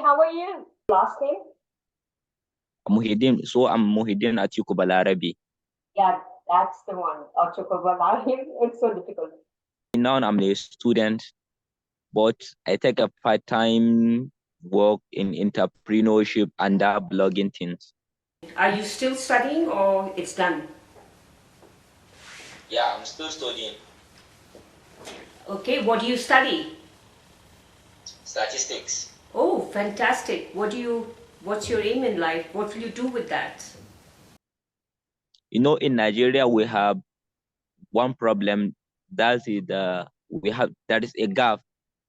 how are you? Last name? Muhyiddin. So I'm Muhyiddin Atiku Balarabe. Yeah, that's the one. Atiku Balarabe. It's so difficult. Now I'm a student, but I take a part-time work in entrepreneurship and blogging things. Are you still studying or it's done? Yeah, I'm still studying Okay, what do you study? statistics. Oh, fantastic. What's your aim in life? What will you do with that? In Nigeria we have one problem. That is there is a gap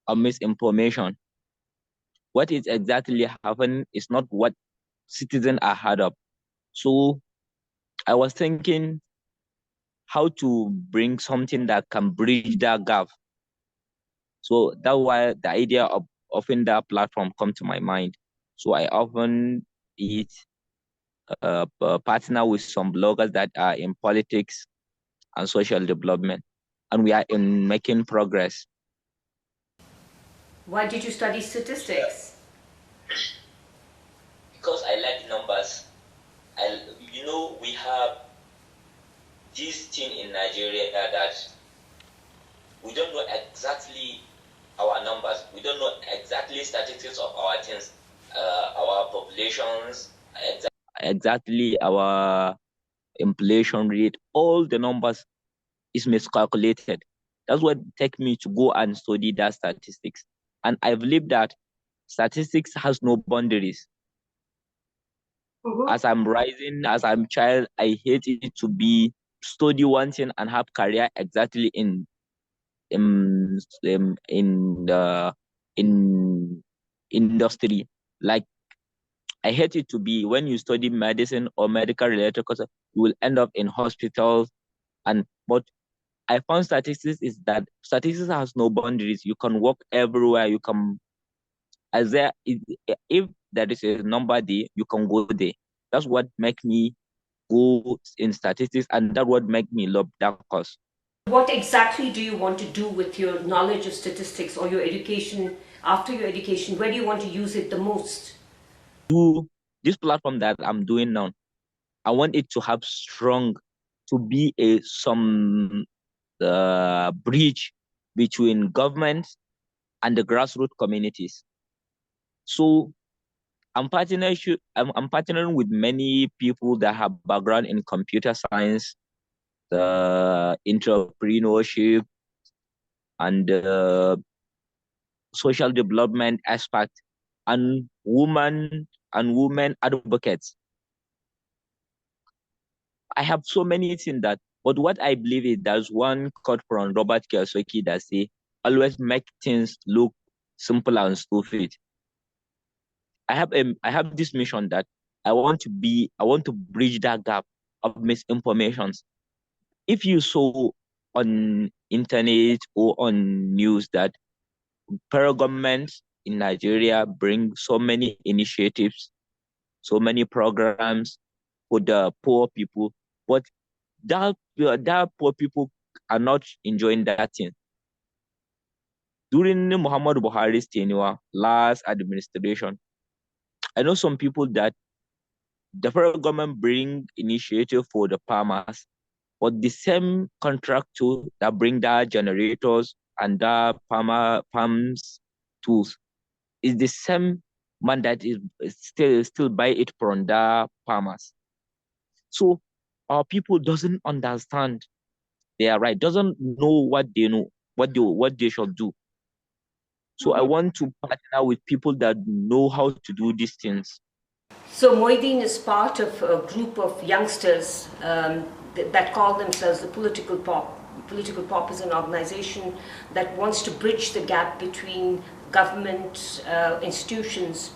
of misinformation. What is exactly happening is not what citizens are heard of. So I was thinking how to bring something that can bridge that gap. So that's why the idea of offering that platform come to my mind. So I often it partner with some bloggers that are in politics and social development, and we are in making progress. Why did you study statistics? Because I like numbers. We have this thing in Nigeria that we don't know exactly our numbers. We don't know exactly statistics of our things, our populations, exactly our inflation rate. All the numbers is miscalculated. That's what take me to go and study that statistics. And I believe that statistics has no boundaries. As I'm rising, as I'm child, I hate it to be study one thing and have career exactly in the in industry. Like I hate it to be when you study medicine or medical related courses, you will end up in hospitals. And but I found statistics is that statistics has no boundaries. You can work everywhere. You can as there is, if there is a number there, you can go there. That's what make me go in statistics, and that what make me love that course. What exactly do you want to do with your knowledge of statistics or your education? After your education, where do you want to use it the most? This platform that I'm doing now, I want it to have strong, to be a some bridge between government and the grassroots communities. So I'm partnering with many people that have background in computer science, the entrepreneurship, and social development aspect, and women advocates. I have so many things that, but what I believe is there's one quote from Robert Kiyosaki that say, always make things look simple and stupid. I have this mission that I want to bridge that gap of misinformations. If you saw on internet or on news that federal government in Nigeria bring so many initiatives, so many programs for the poor people, but that poor people are not enjoying that thing. During Muhammad Buhari's tenure, last administration, I know some people that the federal government bring initiative for the farmers, but the same contractor that bring the generators and the farms tools is the same man that is still buy it from the farmers. So our people doesn't understand they are right, doesn't know what they know, what they should do. So I want to partner with people that know how to do these things. So Muhyiddin is part of a group of youngsters that call themselves the Political Pop. Political Pop is an organization that wants to bridge the gap between government institutions,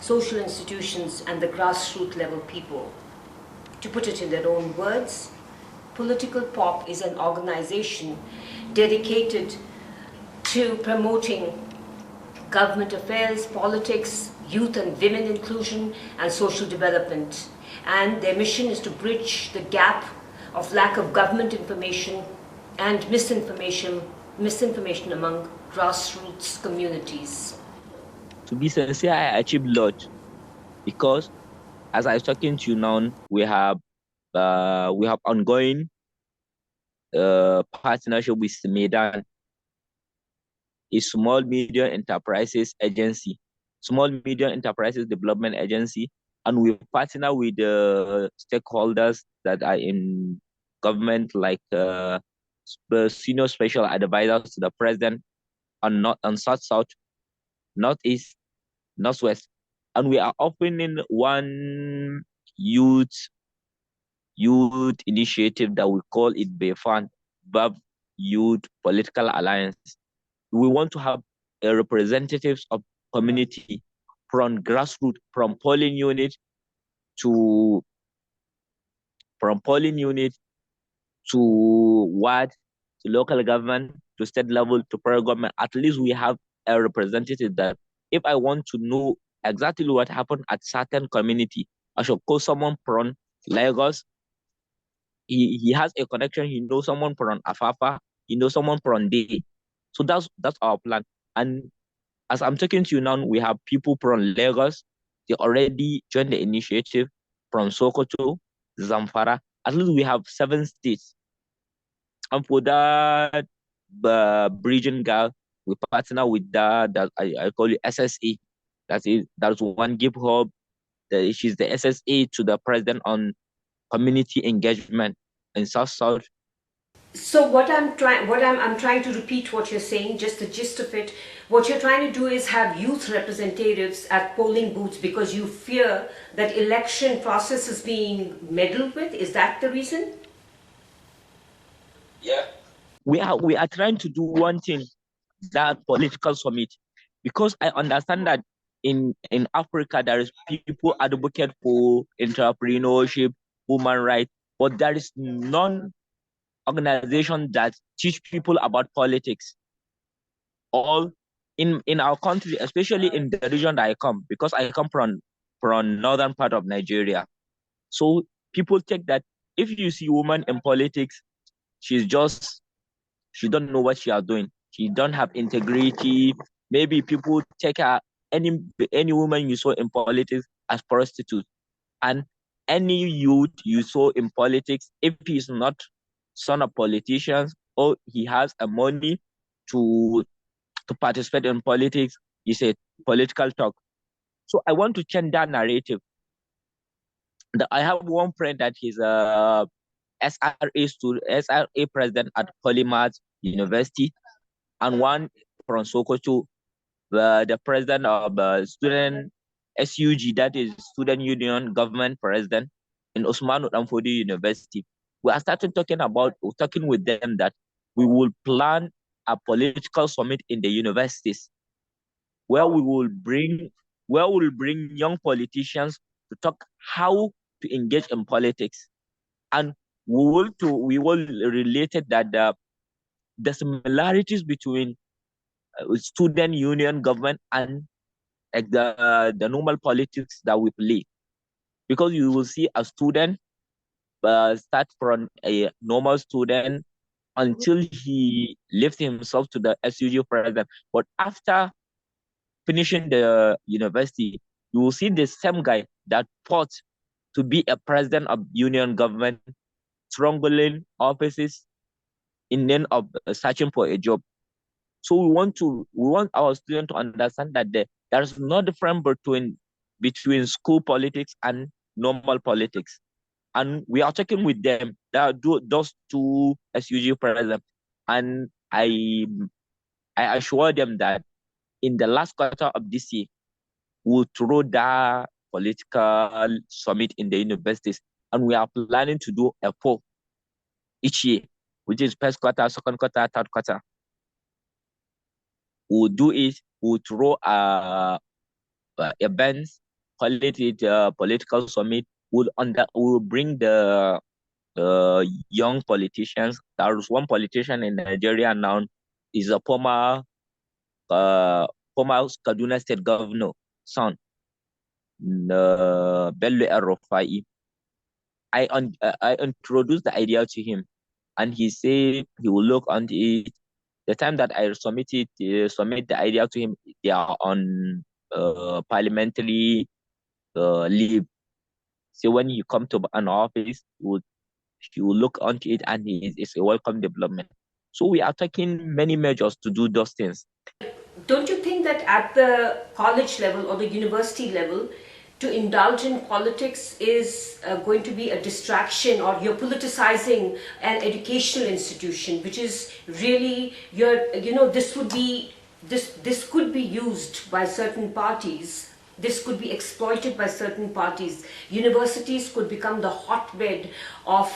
social institutions, and the grassroots level people. To put it in their own words, Political Pop is an organization dedicated to promoting government affairs, politics, youth and women inclusion, and social development. And their mission is to bridge the gap of lack of government information and misinformation among grassroots communities. To be sincere, I achieved a lot because as I was talking to you now, we have ongoing partnership with Medan, a small medium enterprises agency, small medium enterprises development agency, and we partner with the stakeholders that are in government, like the senior special advisors to the president on north and south, northeast, northwest, and we are opening one youth initiative that we call it BFAN, Bab Youth Political Alliance. We want to have a representatives of community from grassroots, to from polling unit to ward, to local government, to state level, to federal government. At least we have a representative that if I want to know exactly what happened at certain community, I should call someone from Lagos. He has a connection. He knows someone from Afafa. He knows someone from Day. So that's our plan. And as I'm talking to you now, we have people from Lagos. They already joined the initiative from Sokoto, Zamfara. At least we have 7 states. And for that bridging girl, we partner with that I call it SSA. That's one give hub. She's the SSA to the president on community engagement in South. So I'm trying to repeat what you're saying, just the gist of it. What you're trying to do is have youth representatives at polling booths because you fear that election process is being meddled with. Is that the reason? Yeah. We are trying to do one thing, that political summit, because I understand that in Africa there is people advocate for entrepreneurship, human rights, but there is none organization that teach people about politics. All in our country, especially in the region that I come, because I come from northern part of Nigeria. So people take that if you see woman in politics, she's just she don't know what she are doing. She don't have integrity. Maybe people take her any woman you saw in politics as prostitute, and any youth you saw in politics, if he's not son of politicians or he has a money to participate in politics, he's a political talk. So I want to change that narrative. I have one friend that he's a SRA president at Polymath University, and one from Sokoto, the president of student SUG, that is Student Union Government President in Osmanu Danfodi University. We are talking with them that we will plan a political summit in the universities where we'll bring young politicians to talk how to engage in politics, and we will relate it that the similarities between student union government and like the normal politics that we play, because you will see a student start from a normal student until he lifts himself to the SUG president. But after finishing the university, you will see the same guy that fought to be a president of union government, struggling offices in name of searching for a job. So we want our students to understand that there's no difference between school politics and normal politics. And we are talking with them, those two SUG presidents, and I assure them that in the last quarter of this year, we'll throw that political summit in the universities, and we are planning to do a poll each year, which is first quarter, second quarter, third quarter. We'll do it. We'll throw events, call it a political summit. We'll bring the young politicians. There's one politician in Nigeria now, is a former Kaduna State Governor, son, Bello El-Rufai. I introduced the idea to him, and he said he will look onto it. The time that I submit the idea to him, they are on parliamentary leave. So when you come to an office, you will look onto it, and it's a welcome development. So we are taking many measures to do those things. Don't you think that at the college level or the university level, to indulge in politics is going to be a distraction, or you're politicizing an educational institution, which is really this could be used by certain parties. This could be exploited by certain parties. Universities could become the hotbed of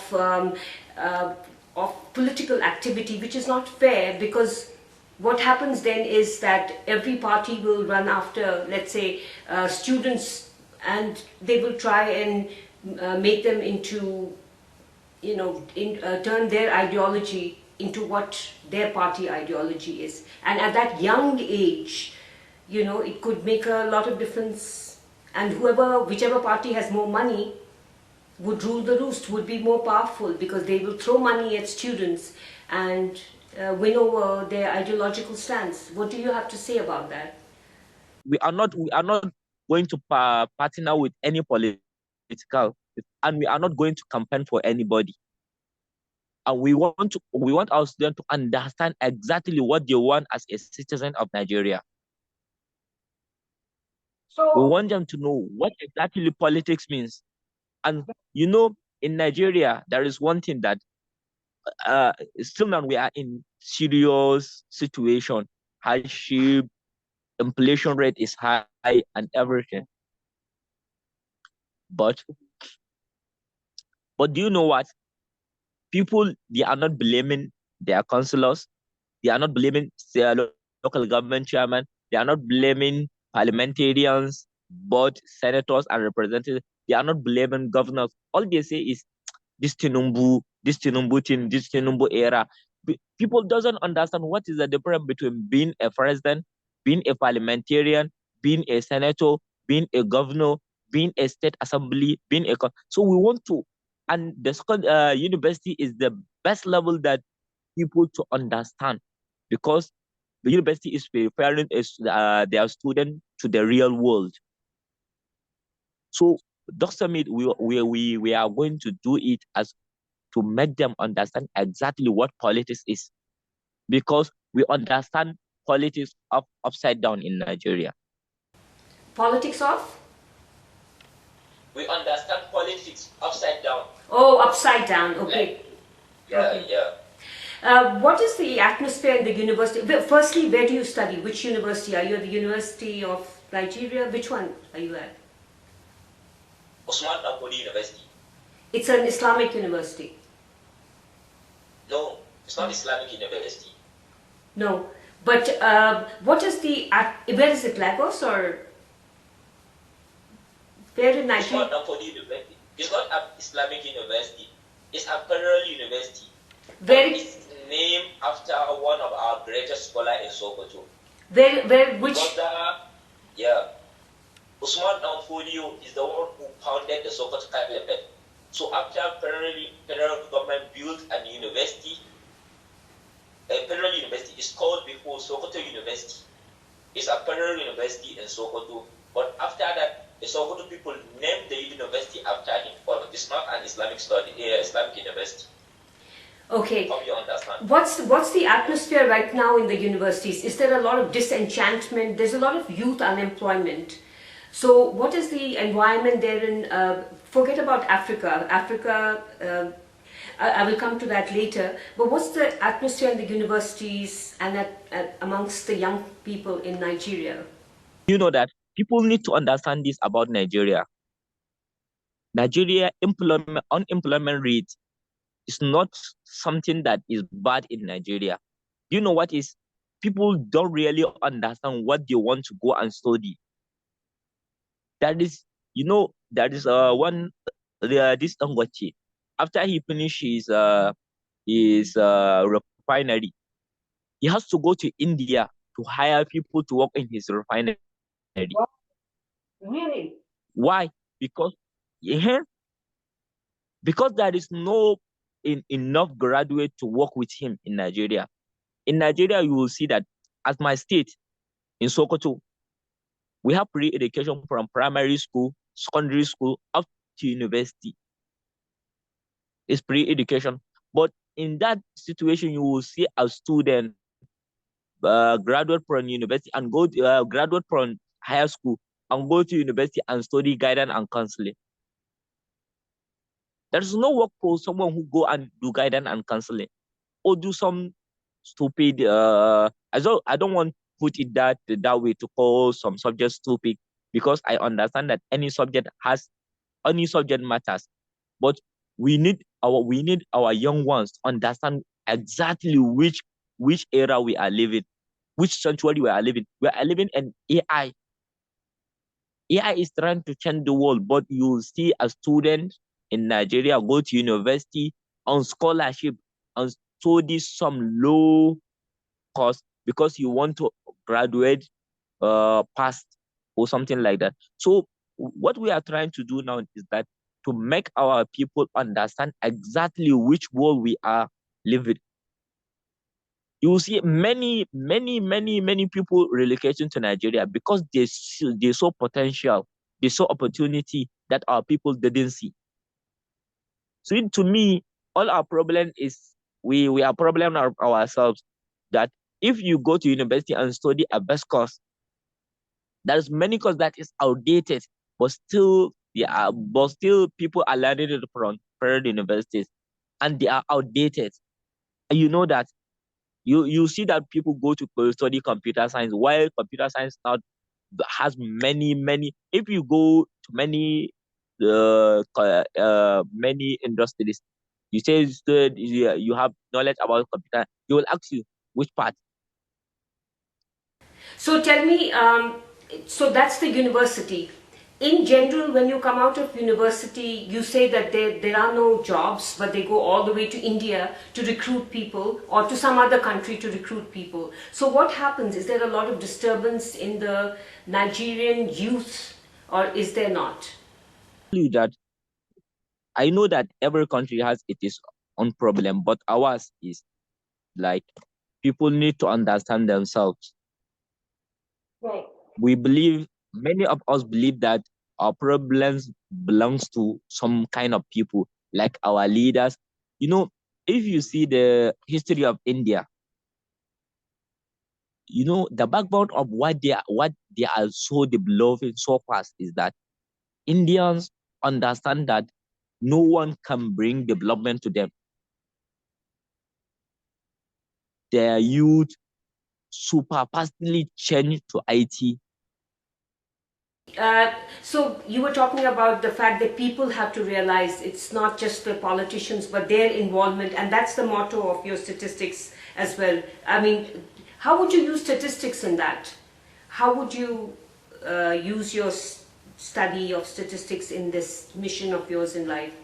political activity, which is not fair, because what happens then is that every party will run after, let's say, students, and they will try and make them into, turn their ideology into what their party ideology is. And at that young age, it could make a lot of difference. And whichever party has more money would rule the roost, would be more powerful, because they will throw money at students and win over their ideological stance. What do you have to say about that? We are not going to partner with any political, and we are not going to campaign for anybody. And we want our students to understand exactly what they want as a citizen of Nigeria. So we want them to know what exactly politics means. And in Nigeria, there is one thing that still now we are in serious situation, hardship, inflation rate is high, and everything. But do you know what? People, they are not blaming their councillors, they are not blaming their local government chairman, they are not blaming parliamentarians, both senators and representatives, they are not blaming governors. All they say is this Tinubu thing, this Tinubu era. People doesn't understand what is the difference between being a president, being a parliamentarian, being a senator, being a governor, being a state assembly, so we want to, and the second university is the best level that people to understand, because the university is preparing their students to the real world. So Dr. Summit, we are going to do it as to make them understand exactly what politics is, because we understand politics upside down in Nigeria. Politics of? We understand politics upside down. Oh, upside down. Okay. Okay. Yeah. What is the atmosphere in the university? Firstly, where do you study? Which university? Are you at the University of Nigeria? Which one are you at? Osman Naboli University. It's an Islamic university. No, it's not Islamic University. No, but what is where is it, Lagos or where in Nigeria? Osman Naboli University. It's not an Islamic University. It's a federal university. It's named after one of our greatest scholars in Sokoto. Which? Usman Danfodio is the one who founded the Sokoto Caliphate. So after federal government built a university, a federal university is called before Sokoto University. It's a federal university in Sokoto. But after that, the Sokoto people named the university after him. But it's not an Islamic university. Okay. Hope you understand. What's the atmosphere right now in the universities? Is there a lot of disenchantment? There's a lot of youth unemployment. So what is the environment there in, forget about Africa. I will come to that later. But what's the atmosphere in the universities and amongst the young people in Nigeria? You know that people need to understand this about Nigeria. Nigeria unemployment rate is not something that is bad in Nigeria. You know what is? People don't really understand what they want to go and study. This Dangote, after he finishes his refinery, he has to go to India to hire people to work in his refinery. What? Really? Why? Because there is no enough graduate to work with him in Nigeria. In Nigeria, you will see that, as my state, in Sokoto, We have pre-education from primary school, secondary school, up to university. It's pre-education. But in that situation, you will see a student graduate from university and go to, graduate from higher school and go to university and study guidance and counseling. There's no work for someone who go and do guidance and counseling or do some stupid. I don't want to put it that way to call some subjects stupid, because I understand that any subject matters, but we need our young ones to understand exactly which era we are living, which century we are living. We are living in AI. AI is trying to change the world, but you see a student in Nigeria go to university on scholarship and study some low cost because you want to graduate past or something like that. So what we are trying to do now is that to make our people understand exactly which world we are living. You will see many people relocating to Nigeria because they saw potential, they saw opportunity that our people didn't see. So to me, all our problem is we are problem ourselves, that if you go to university and study a best course, there's many courses that is outdated, but still people are learning it from private universities and they are outdated. And you know that you see that people go to study computer science, while computer science now has many. If you go to many industries, you say you have knowledge about computer, they will ask you which part. So tell me, so that's the university. In general, when you come out of university, you say that there are no jobs, but they go all the way to India to recruit people or to some other country to recruit people. So what happens? Is there a lot of disturbance in the Nigerian youth, or is there not? That I know that every country has its own problem, but ours is like people need to understand themselves. Right. Many of us believe that our problems belongs to some kind of people, like our leaders. You know, if you see the history of India, you know, the backbone of what they are so developing so fast is that Indians understand that no one can bring development to them. Their youth super fastly change to IT. So you were talking about the fact that people have to realize it's not just the politicians, but their involvement, and that's the motto of your statistics as well. I mean, how would you use statistics in that? How would you use your study of statistics in this mission of yours in life,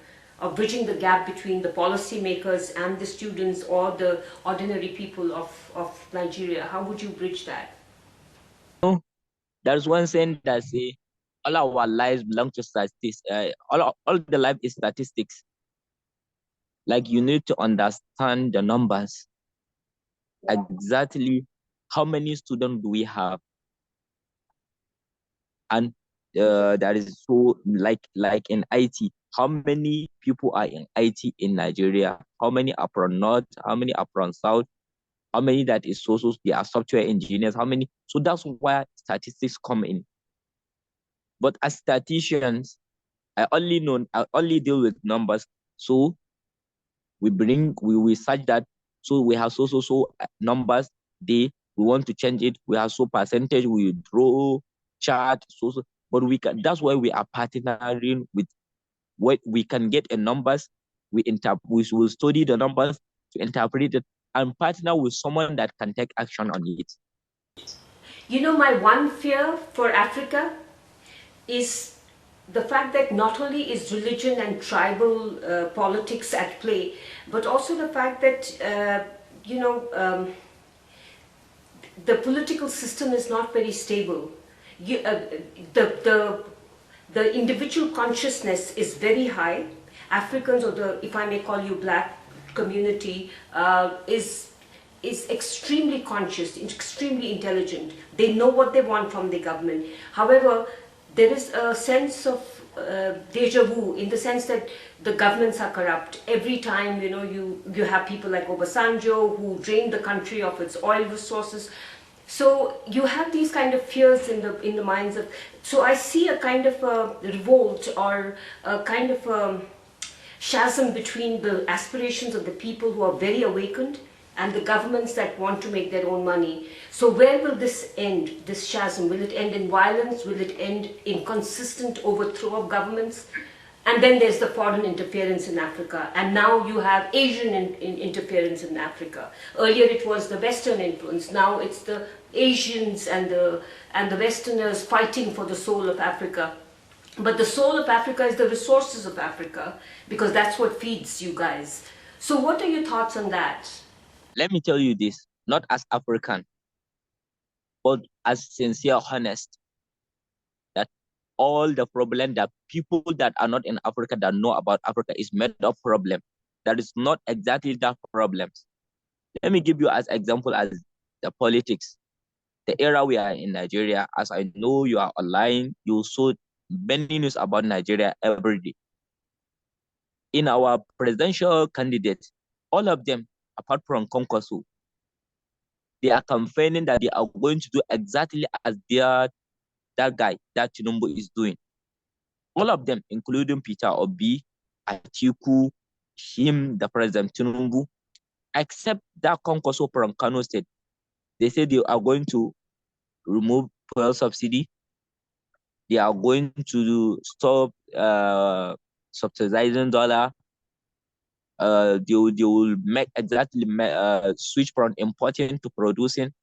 of bridging the gap between the policymakers and the students or the ordinary people of Nigeria? How would you bridge that? There's one saying that say all our lives belong to statistics. All the life is statistics. Like you need to understand the numbers. Yeah. Exactly how many students do we have, and that is so like in IT. How many people are in IT in Nigeria? How many are from North? How many are from South? How many that is they are software engineers? How many? So that's why statistics come in. But as statisticians, I only deal with numbers. So we search that. So we have so numbers. We want to change it. We have so percentage. We draw chart. But that's why we are partnering with what we can get in numbers. We will study the numbers to interpret it and partner with someone that can take action on it. You know, my one fear for Africa is the fact that not only is religion and tribal politics at play, but also the fact that, the political system is not very stable. You, the individual consciousness is very high. Africans, or the, if I may call you, black community, is is extremely conscious, extremely intelligent. They know what they want from the government. However, there is a sense of deja vu, in the sense that the governments are corrupt. Every time, you have people like Obasanjo who drain the country of its oil resources. So you have these kind of fears in the minds of. So I see a kind of a revolt, or a kind of a chasm between the aspirations of the people who are very awakened and the governments that want to make their own money. So where will this end, this chasm? Will it end in violence? Will it end in consistent overthrow of governments? And then there's the foreign interference in Africa. And now you have Asian interference in Africa. Earlier it was the Western influence. Now it's the Asians and the Westerners fighting for the soul of Africa. But the soul of Africa is the resources of Africa, because that's what feeds you guys. So what are your thoughts on that? Let me tell you this, not as African, but as sincere, honest, that all the problem that people that are not in Africa that know about Africa is made of problem. That is not exactly that problems. Let me give you as example as the politics. The era we are in Nigeria, as I know you are online, you saw many news about Nigeria every day. In our presidential candidates, all of them, apart from Konkosu, they are campaigning that they are going to do exactly as that guy, that Tinubu is doing. All of them, including Peter Obi, Atiku, him, the President Tinubu, except that Konkosu from Kano State. They say they are going to remove fuel subsidy. They are going to stop subsidizing dollar. They will make exactly switch from importing to producing,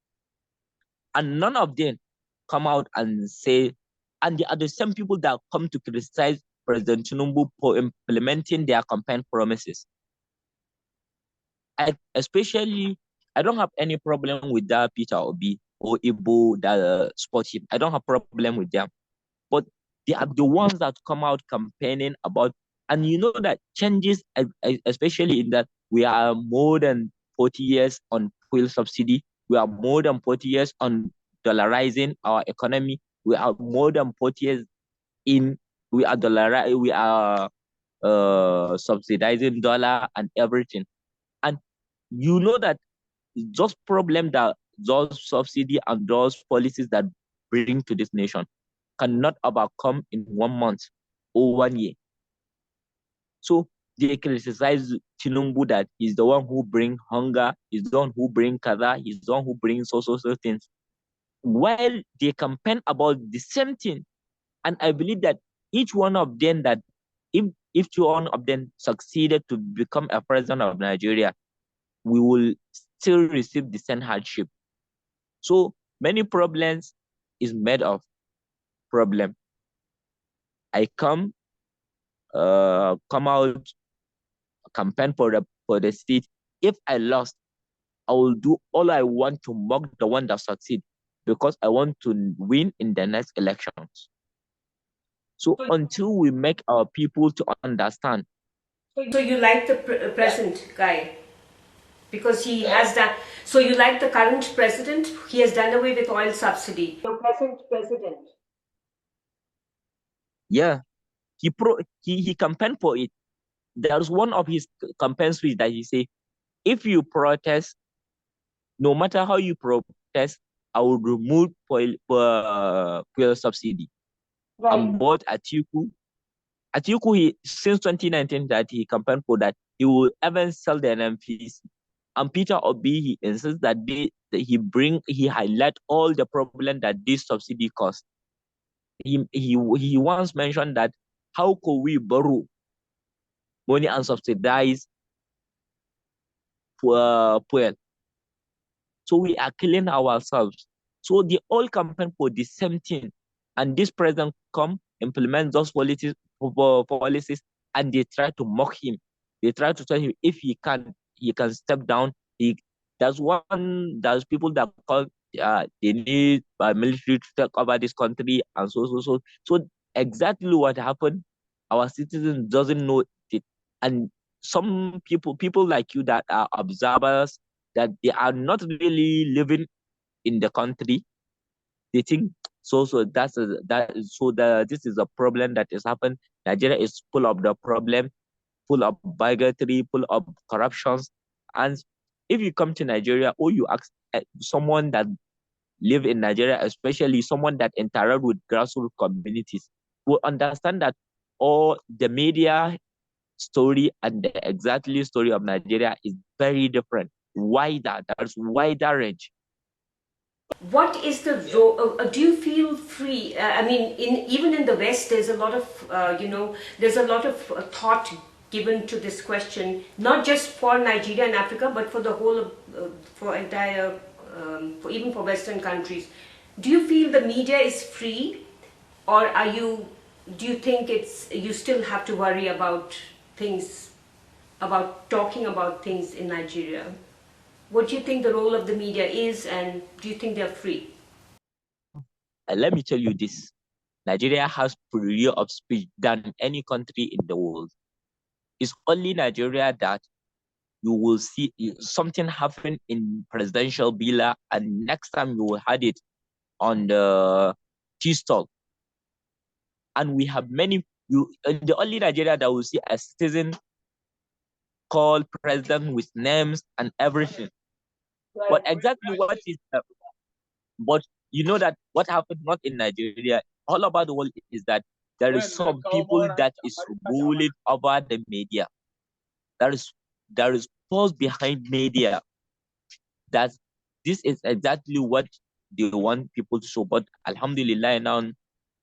and none of them come out and say, and they are the same people that come to criticize President Tinubu for implementing their campaign promises. Especially, I don't have any problem with that Peter Obi or Ibo that support him. I don't have problem with them, but they are the ones that come out campaigning about, and you know that changes, especially in that we are more than 40 years on fuel subsidy. We are more than 40 years on dollarizing our economy. We are more than 40 years in, we are subsidizing dollar and everything. And you know that just problem that those subsidy and those policies that bring to this nation cannot overcome in 1 month or 1 year. So they criticize Tinubu that he's the one who bring hunger, he's the one who bring kaza, he's the one who brings so things. While they campaign about the same thing. And I believe that each one of them, that if each one of them succeeded to become a president of Nigeria, we will still receive the same hardship. So many problems is made of problem. I come out, campaign for the seat. If I lost, I will do all I want to mock the one that succeed, because I want to win in the next elections. So until we make our people to understand. So you like the present guy because he has done. So you like the current president? He has done away with oil subsidy. The present president. Yeah, he campaigned for it. There's one of his campaign speech that he say, if you protest, no matter how you protest, I will remove fuel subsidy. Right. And both Atiku, he, since 2019 that he campaigned for that, he will even sell the NMPs. And Peter Obi, he insists that he highlight all the problem that this subsidy cost. He once mentioned that how could we borrow money and subsidize fuel? So we are killing ourselves. So they all campaign for the same thing. And this president come, implement those policies, and they try to mock him. They try to tell him if he can step down. There's people that call they need military to take over this country, and so exactly what happened. Our citizens doesn't know it. And some people like you that are observers, that they are not really living in the country. They think this is a problem that has happened. Nigeria is full of the problem, full of bigotry, full of corruptions. And if you come to Nigeria or you ask someone that live in Nigeria, especially someone that interact with grassroots communities, will understand that all the media story and the exactly story of Nigeria is very different. Wider, there's wider range. What is the role? Do you feel free? I mean, even in the West, there's a lot of there's a lot of thought given to this question, not just for Nigeria and Africa, but for the whole of for entire for even for Western countries. Do you feel the media is free, or are you? Do you think it's you still have to worry about things, about talking about things in Nigeria? What do you think the role of the media is, and do you think they're free? Let me tell you this. Nigeria has freedom of speech than any country in the world. It's only Nigeria that you will see something happen in presidential villa, and next time you will have it on the tea stall. And we have many, the only Nigeria that will see a citizen called president with names and everything. But exactly what is but you know that what happened not in Nigeria, all over the world, is that there is some people that is ruling over the media. There is force behind media. That this is exactly what they want people to show. But Alhamdulillah, now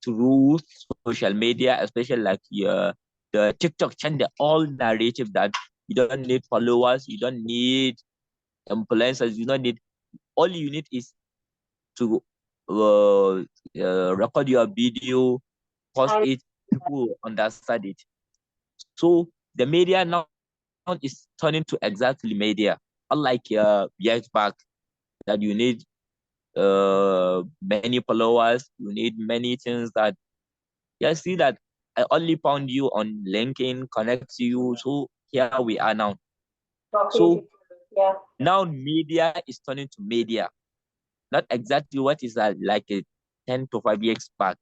through social media, especially like the TikTok channel, all narrative that you don't need followers, you don't need influencers, you don't need. All you need is to record your video, post it, people will understand it. So the media now is turning to exactly media. Unlike years back, that you need many followers, you need many things that you see that I only found you on LinkedIn, connect to you. So here we are now. So Yeah. now media is turning to media. Not exactly what is like a 10 to 5 years back.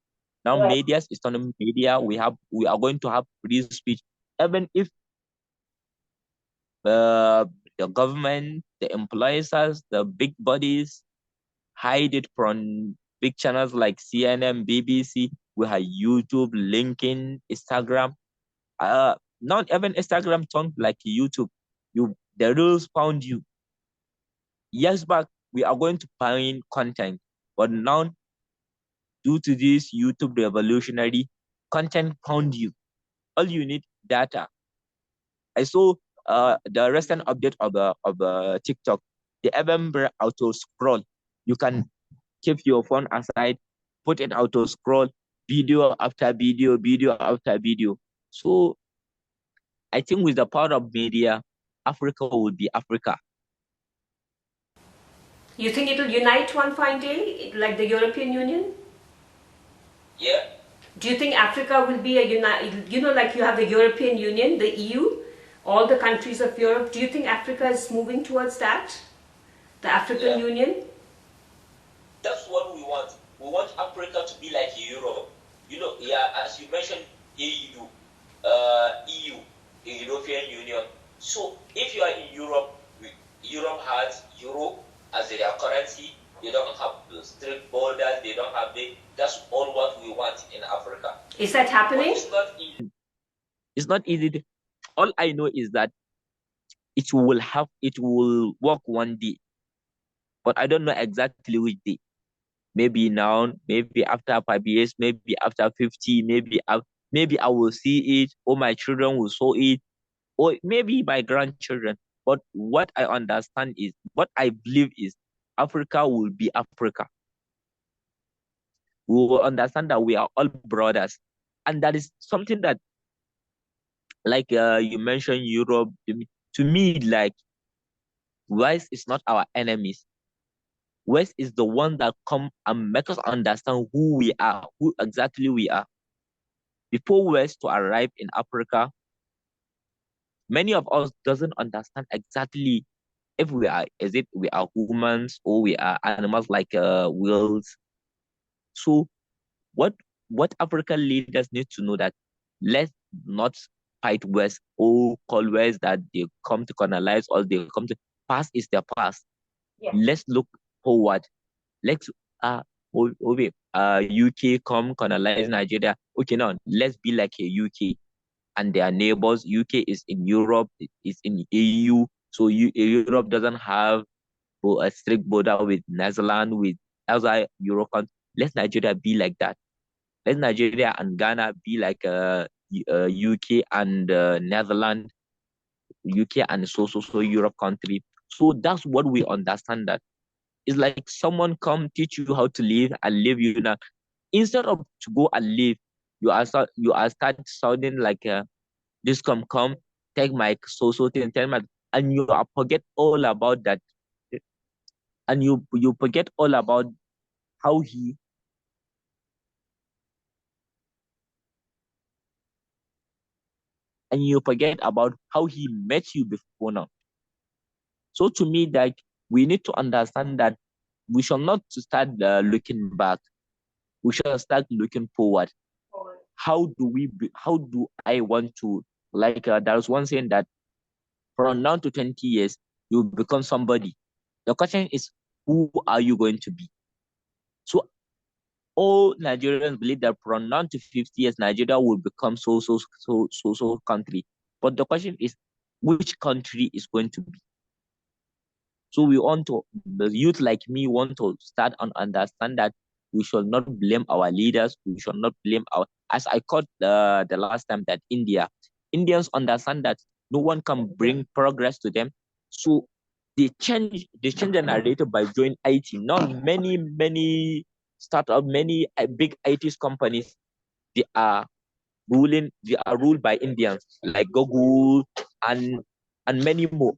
Now Right. media is turning media. We are going to have free speech. Even if the government, the employers, the big bodies hide it from big channels like CNN, BBC. We have YouTube, LinkedIn, Instagram. Not even Instagram turned like YouTube. The rules found you. Years back, we are going to find content, but now due to this YouTube revolutionary, content found you. All you need data. I saw the recent update of TikTok. The even auto scroll. You can keep your phone aside, put it auto scroll, video after video, video after video. So I think with the power of media, Africa will be Africa. You think it'll unite one fine day, like the European Union? Yeah. Do you think Africa will be a like you have the European Union, the EU, all the countries of Europe? Do you think Africa is moving towards that? The African Union? That's what we want. We want Africa to be like Europe. As you mentioned, EU, EU, the European Union. So if you are in Europe, Europe has euro as their currency. They don't have strict borders. They don't have that's all what we want in Africa. Is that happening? It's not easy. It's not easy. All I know is that it will work one day, but I don't know exactly which day. Maybe now, maybe after 5 years, maybe after 50, maybe I will see it, or my children will saw it, or maybe my grandchildren. But what I understand is, what I believe is, Africa will be Africa. We will understand that we are all brothers. And that is something that, like you mentioned Europe, to me, like, West is not our enemies. West is the one that come and make us understand who we are, who exactly we are. Before West to arrive in Africa, many of us doesn't understand exactly if we are, is it we are humans or we are animals like whales? So what African leaders need to know that let's not fight West or call West that they come to colonize or they come to past is their past. Yes. Let's look forward. Let's UK come colonize Nigeria. Okay, now let's be like a UK and their neighbors. UK is in Europe, is in EU, so Europe doesn't have a strict border with Netherlands, with outside Europe. Let Nigeria be like that. Let Nigeria and Ghana be like UK and Netherlands, UK and so Europe country. So that's what we understand. That it's like someone come teach you how to live and live you now. Instead of to go and live, you are start sounding like this come take my thing, tell my, and you are forget all about that, and you forget all about how he and you forget about how he met you before now. So to me, that we need to understand that we shall not start looking back. We shall start looking forward. How do I want to, like there's one saying that from now to 20 years, you become somebody. The question is, who are you going to be? So all Nigerians believe that from now to 50 years, Nigeria will become so country. But the question is, which country is going to be? So we want to, the youth like me want to start and understand that we should not blame our leaders. We should not blame as I caught the last time that Indians understand that no one can bring progress to them. So they change the narrative by joining IT. Now many startup, many big IT companies, they are ruled by Indians like Google and many more.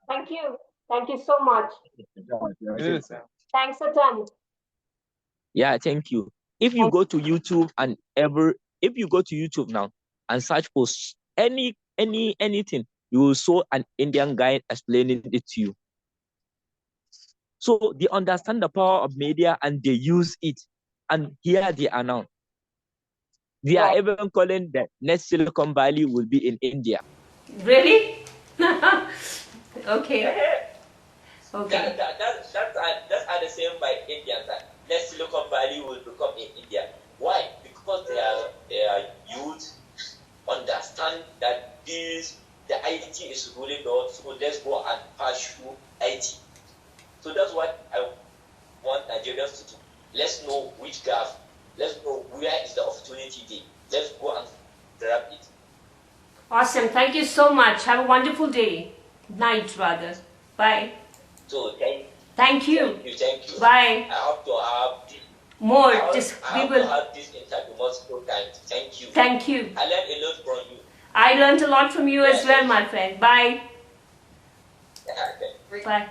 Thank you. Thank you so much. Thanks a ton. Yeah, thank you. If you go to YouTube if you go to YouTube now and search for anything, you will saw an Indian guy explaining it to you. So they understand the power of media and they use it. And here they are now. They are even calling that next Silicon Valley will be in India. Really? Okay. Okay. That's the same by Indians that next Silicon Valley will become in India. Why? Because their youth understand that the IT is ruling the world, so let's go and pursue IT. So that's what I want Nigerians to do. Let's know which gap. Let's know where is the opportunity there. Let's go and grab it. Awesome. Thank you so much. Have a wonderful day. Night, rather. Bye. So thank you. Thank you. Bye. I hope to have more. I hope to have this interview multiple times. Thank you. Thank you. I learned a lot from you. I learned a lot from you as well, my friend. Bye. Yeah, okay. Bye.